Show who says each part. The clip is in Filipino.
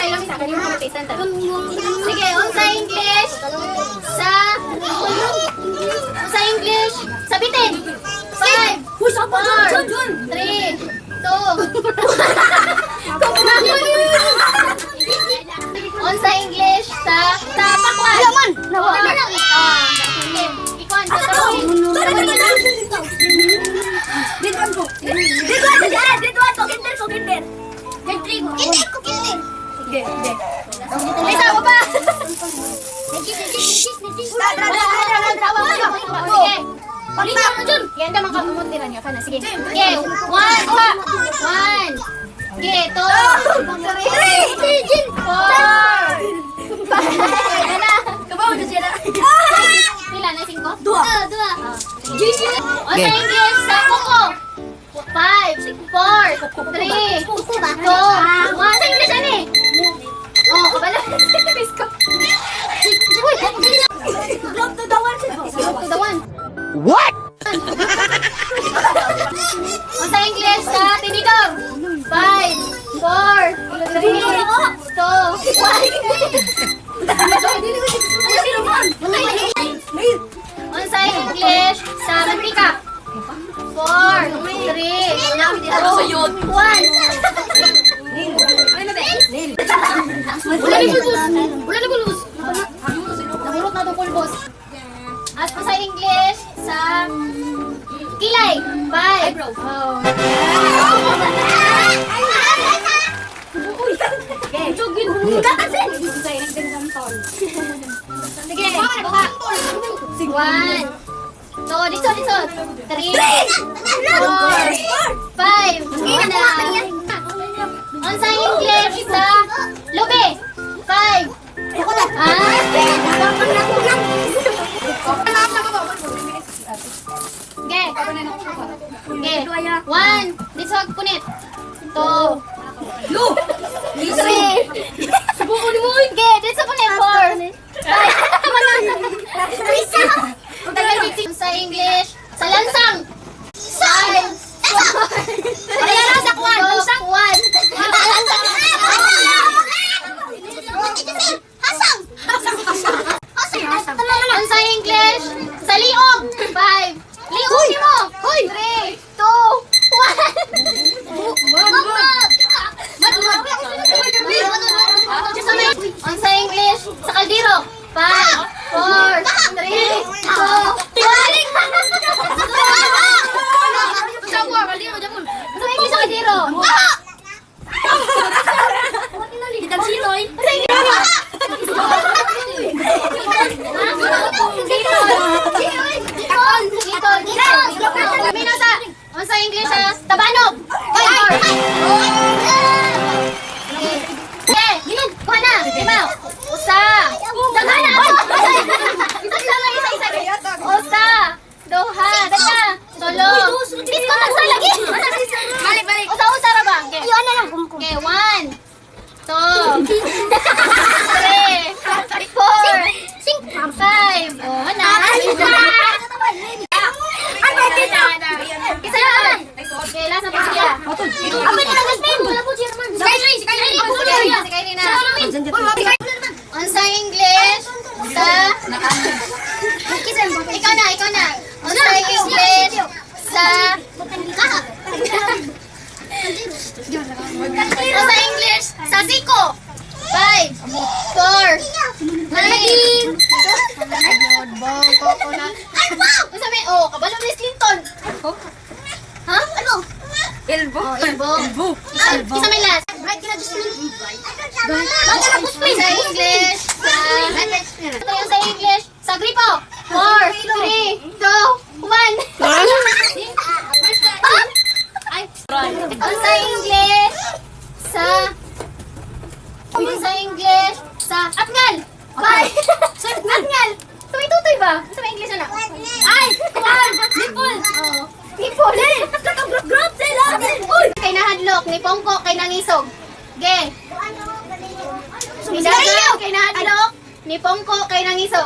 Speaker 1: Sa ilang sa kanila mga taste center. Sige, unsa English sa English sa bitin. 5, 4, 3, 2, unsa English sa pakwan. Laman. Ikon sa may tawa pa! Sige! Paglingaw na dyan! Ganda mga kamumuntiran niya ka na. Sige. Sige! 1! Sige! 2! 3! 4! 5! Kabaw na siya na. Pila na? 5? 2! O sa English sa kuko! 5, 4, 3, 2, 1. Sa English ano eh? Oh, kabala. Globe to the one. Globe to the one.
Speaker 2: What?
Speaker 1: O sa English sa tinidor. 5, 4, 3, 2, 1. O sa English sa mantika. 4, 3, 2, 1. Wala ni bulbos. Nahurot na itong pulbos. At pa sa English, sa kilay. 5. Sige, baka. 1. So, dito. 3, 4, 5. On sa English sa lobe. 5. Okay. 1. Dito sa punit. 2. 3. Subuko ni mo. Okay, dito sa punit. 4. 5. Sa English sa lansang. 5. Ayan sa kwan. Lansang 1. On sa English, sa liog. 5. Liog mo. 3, 2, 1. On sa English, sa kaldero. 5, 4, 3, 2, 1. Sa English, sa kaldero. On sa English, tabanog. Okay, ginog, kuha na. Diba? Usa. Daga na. Isa. Usa. Duha. Daga. Tulo. Disco na sa lagi. Balik. Usa ra ba? Okay. Okay, 1, 2, 3, 4, 5. Oh, na. Isa lang. Okay, last na po siya. Apa ni lang Jasmine? Wala po siya naman. Si Kyrie na. On sa English, sa... Ikaw na. On sa English, sa... On sa English, sa siko. 5, 4, 3, oh, kabalo ni Clinton. Ha? Ano? Elbow. Isa may last. Sa English, sa English, sa gripo. 4, 3, 2, 1. Sa English, sa English, sa atngal. 5. Atngal. Tuloy ba? Sa English na. Ay! Nipple! Nipple! Grab sila! Kay nahadlok, ni Pongko, kay nangisog. Ge! Ni Daga, kay nahadlok, ni Pongko, kay nangisog.